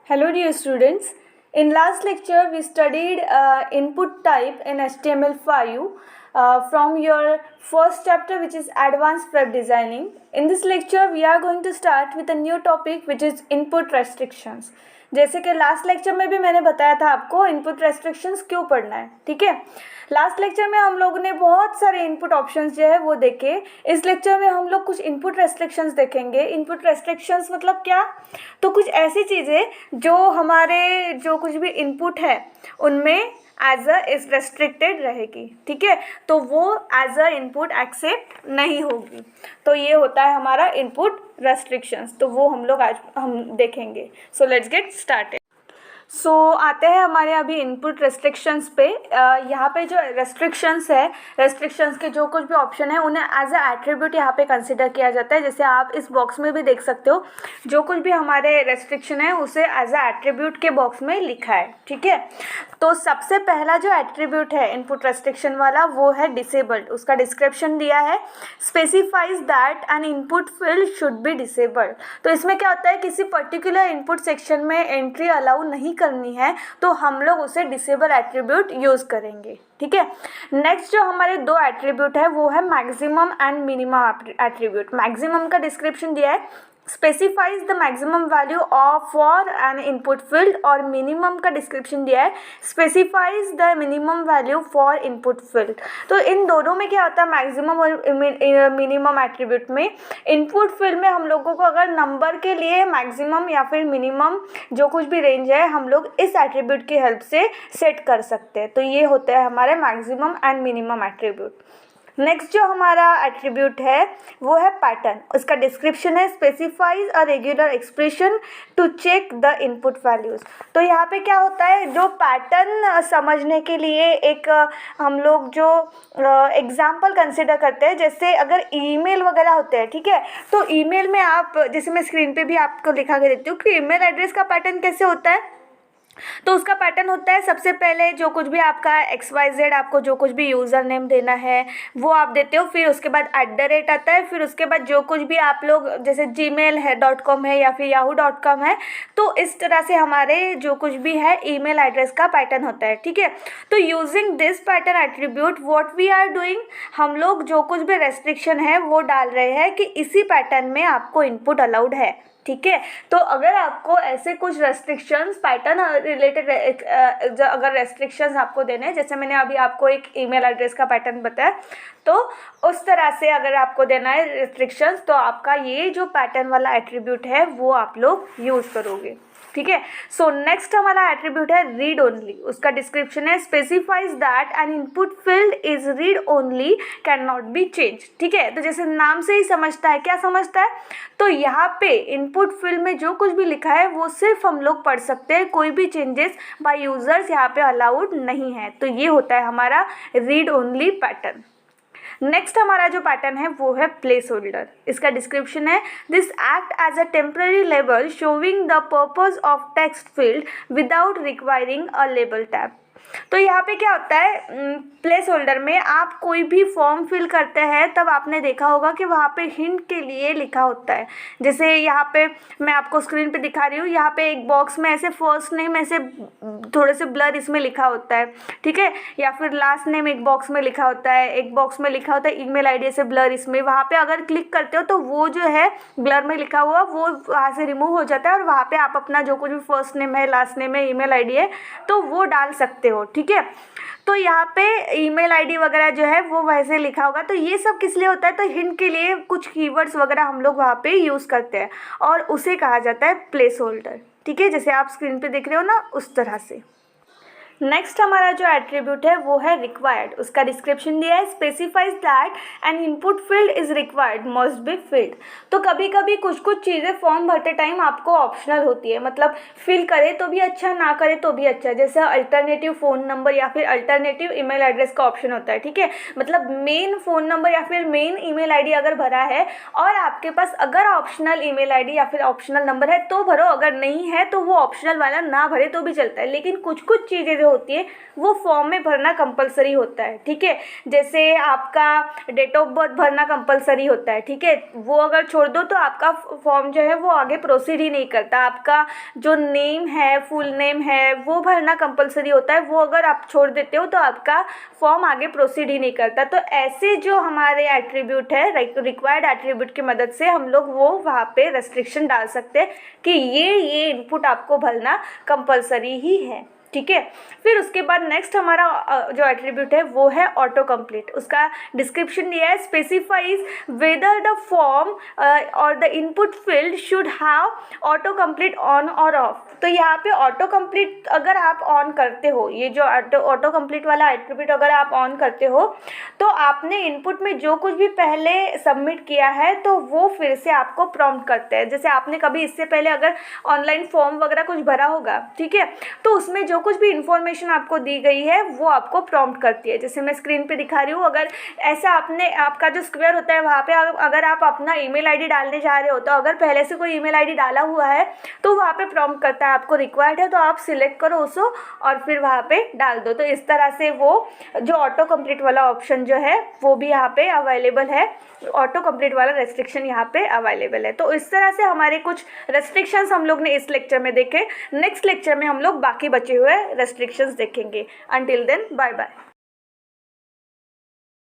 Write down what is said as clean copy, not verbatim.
Hello dear students. In last lecture we studied input type in HTML5 from your first chapter which is advanced web designing. In this lecture we are going to start with a new topic which is input restrictions. जैसे कि last lecture में भी मैंने बताया था आपको input restrictions क्यों पढ़ना है, ठीक है। लास्ट लेक्चर में हम लोगों ने बहुत सारे इनपुट ऑप्शंस जो है वो देखे। इस लेक्चर में हम लोग कुछ इनपुट रेस्ट्रिक्शंस देखेंगे। इनपुट रेस्ट्रिक्शंस मतलब क्या, तो कुछ ऐसी चीज़ें जो हमारे जो कुछ भी इनपुट है उनमें एज अ इज रेस्ट्रिक्टेड रहेगी, ठीक है, तो वो एज अ इनपुट एक्सेप्ट नहीं होगी। तो ये होता है हमारा इनपुट रेस्ट्रिक्शंस, तो वो हम लोग आज हम देखेंगे। So let's get started. So आते हैं हमारे अभी इनपुट रेस्ट्रिक्शंस पे। यहाँ पे जो रेस्ट्रिक्शंस है, रेस्ट्रिक्शंस के जो कुछ भी ऑप्शन है उन्हें एज अ एट्रीब्यूट यहाँ पे कंसिडर किया जाता है। जैसे आप इस बॉक्स में भी देख सकते हो, जो कुछ भी हमारे रेस्ट्रिक्शन है उसे एज अ एट्रीब्यूट के बॉक्स में लिखा है, ठीक है। तो सबसे पहला जो एट्रीब्यूट है इनपुट रेस्ट्रिक्शन वाला वो है डिसेबल्ड। उसका डिस्क्रिप्शन दिया है, specifies that N input field should be disabled. तो इसमें क्या होता है, किसी पर्टिकुलर इनपुट सेक्शन में एंट्री अलाउ नहीं करनी है तो हम लोग उसे डिसेबल एट्रीब्यूट यूज़ करेंगे, ठीक है। नेक्स्ट जो हमारे दो एट्रीब्यूट है वो है maximum and minimum attribute. Maximum का डिस्क्रिप्शन दिया है, specifies the maximum value of for an input field, और मिनिमम का डिस्क्रिप्शन दिया है, specifies the minimum value for input field. तो इन दोनों में क्या होता है, मैक्सिमम और मिनिमम एट्रीब्यूट में इनपुट फील्ड में हम लोगों को अगर नंबर के लिए मैक्सिमम या फिर मिनिमम जो कुछ भी रेंज है हम लोग इस एट्रीब्यूट की हेल्प से सेट कर सकते हैं। तो ये होता है हमारे maximum and minimum attribute. Next जो हमारा एट्रीब्यूट है वो है पैटर्न। उसका डिस्क्रिप्शन है, specifies a regular expression to check the input values. तो यहाँ पे क्या होता है, जो पैटर्न समझने के लिए एक हम लोग जो एग्जाम्पल कंसिडर करते हैं। जैसे अगर ईमेल वगैरह होते हैं, ठीक है, तो ईमेल में आप, जैसे मैं स्क्रीन पे भी आपको दिखा के देती हूँ कि ईमेल एड्रेस का पैटर्न कैसे होता है। तो उसका पैटर्न होता है, सबसे पहले जो कुछ भी आपका XYZ आपको जो कुछ भी यूज़र नेम देना है वो आप देते हो, फिर उसके बाद @ आता है, फिर उसके बाद जो कुछ भी आप लोग जैसे Gmail है .com है या फिर yahoo.com है, तो इस तरह से हमारे जो कुछ भी है ईमेल एड्रेस का पैटर्न होता है, ठीक है। तो using this pattern attribute what we are doing, हम लोग जो कुछ भी रेस्ट्रिक्शन है वो डाल रहे हैं कि इसी पैटर्न में आपको इनपुट अलाउड है, ठीक है। तो अगर आपको ऐसे कुछ रेस्ट्रिक्शंस पैटर्न रिलेटेड अगर रेस्ट्रिक्शंस आपको देने हैं, जैसे मैंने अभी आपको एक ईमेल एड्रेस का पैटर्न बताया, तो उस तरह से अगर आपको देना है रेस्ट्रिक्शंस तो आपका ये जो पैटर्न वाला एट्रीब्यूट है वो आप लोग यूज़ करोगे, ठीक है। सो नेक्स्ट हमारा एट्रीब्यूट है रीड ओनली। उसका डिस्क्रिप्शन है, specifies that N input field is read only, can not be change, ठीक है। तो जैसे नाम से ही समझता है, क्या समझता है, तो यहाँ पे इनपुट फील्ड में जो कुछ भी लिखा है वो सिर्फ हम लोग पढ़ सकते हैं, कोई भी चेंजेस बाय यूजर्स यहाँ पे अलाउड नहीं है। तो ये होता है हमारा रीड ओनली पैटर्न। नेक्स्ट हमारा जो पैटर्न है वो है प्लेस होल्डर। इसका डिस्क्रिप्शन है, this act as a temporary label showing the purpose of text field without requiring a label tab. तो यहाँ पे क्या होता है, प्लेस होल्डर में आप कोई भी फॉर्म फिल करते हैं तब आपने देखा होगा कि वहाँ पे हिंट के लिए लिखा होता है। जैसे यहाँ पे मैं आपको स्क्रीन पे दिखा रही हूँ, यहाँ पे एक बॉक्स में ऐसे फर्स्ट नेम ऐसे थोड़े से ब्लर इसमें लिखा होता है, ठीक है, या फिर लास्ट नेम एक बॉक्स में लिखा होता है, एक बॉक्स में लिखा होता है ईमेल आईडी से ब्लर इसमें। वहाँ पे अगर क्लिक करते हो तो वो जो है ब्लर में लिखा हुआ वो वहाँ से रिमूव हो जाता है और वहाँ पे आप अपना जो कुछ भी फर्स्ट नेम है, लास्ट नेम है, ईमेल आईडी है तो वो डाल सकते हो, ठीक है। तो यहाँ पे ईमेल आईडी वगैरह जो है वो वैसे लिखा होगा। तो ये सब किस लिए होता है, तो हिंट के लिए कुछ कीवर्ड्स वगैरह हम लोग वहाँ पे यूज़ करते हैं और उसे कहा जाता है प्लेस होल्डर, ठीक है, जैसे आप स्क्रीन पे देख रहे हो ना उस तरह से। नेक्स्ट हमारा जो एट्रीब्यूट है वो है रिक्वायर्ड। उसका डिस्क्रिप्शन दिया है, specifies that N input field is required must be filled. तो कभी कभी कुछ कुछ चीज़ें फॉर्म भरते टाइम आपको ऑप्शनल होती है, मतलब फिल करे तो भी अच्छा, ना करे तो भी अच्छा। जैसे अल्टरनेटिव फ़ोन नंबर या फिर अल्टरनेटिव ईमेल एड्रेस का ऑप्शन होता है, ठीक है, मतलब मेन फ़ोन नंबर या फिर मेन ईमेल आईडी अगर भरा है और आपके पास अगर ऑप्शनल ईमेल आईडी या फिर ऑप्शनल नंबर है तो भरो, अगर नहीं है तो वो ऑप्शनल वाला ना भरे तो भी चलता है। लेकिन कुछ कुछ चीज़ें जो होती है वो फॉर्म में भरना कंपलसरी होता है, ठीक है। जैसे आपका डेट ऑफ बर्थ भरना कंपलसरी होता है, ठीक है, वो अगर छोड़ दो तो आपका फॉर्म जो है वो आगे प्रोसीड ही नहीं करता। आपका जो नेम है, फुल नेम है, वो भरना कंपलसरी होता है, वो अगर आप छोड़ देते हो तो आपका फॉर्म आगे प्रोसीड ही नहीं करता। तो ऐसे जो हमारे एट्रीब्यूट है, रिक्वायर्ड एट्रीब्यूट की मदद से हम लोग वो वहाँ पे रेस्ट्रिक्शन डाल सकते हैं कि ये इनपुट आपको भरना कंपलसरी ही है, ठीक है। फिर उसके बाद नेक्स्ट हमारा जो एट्रीब्यूट है वो है ऑटो कंप्लीट। उसका डिस्क्रिप्शन दिया है, स्पेसिफाइज वेदर द फॉर्म और the input field should have auto complete on और ऑफ। तो यहाँ पे ऑटो कंप्लीट अगर आप ऑन करते हो, ये जो ऑटो कंप्लीट वाला एट्रीब्यूट अगर आप ऑन करते हो तो आपने इनपुट में जो कुछ भी पहले सबमिट किया है तो वो फिर से आपको प्रॉम्प्ट करते हैं। जैसे आपने कभी इससे पहले अगर ऑनलाइन फॉर्म वगैरह कुछ भरा होगा, ठीक है, तो उसमें जो कुछ भी इंफॉर्मेशन आपको दी गई है वो आपको प्रॉम्प्ट करती है। जैसे मैं स्क्रीन पे दिखा रही हूँ, अगर ऐसा आपका जो स्क्वायर होता है वहाँ पे अगर आप अपना ईमेल आईडी डालने जा रहे हो तो अगर पहले से कोई ईमेल आईडी डाला हुआ है तो वहाँ पे प्रॉम्प्ट करता है, आपको रिक्वायर्ड है तो आप सिलेक्ट करो उसको और फिर वहाँ पे डाल दो। तो इस तरह से वो जो ऑटो कंप्लीट वाला ऑप्शन जो है वो भी यहाँ पे अवेलेबल है, ऑटो कंप्लीट वाला रेस्ट्रिक्शन यहाँ पे अवेलेबल है। तो इस तरह से हमारे कुछ रेस्ट्रिक्शंस हम लोग ने इस लेक्चर में देखे। नेक्स्ट लेक्चर में हम लोग बाकी बचे हुए रेस्ट्रिक्शंस देखेंगे। Until then, bye bye.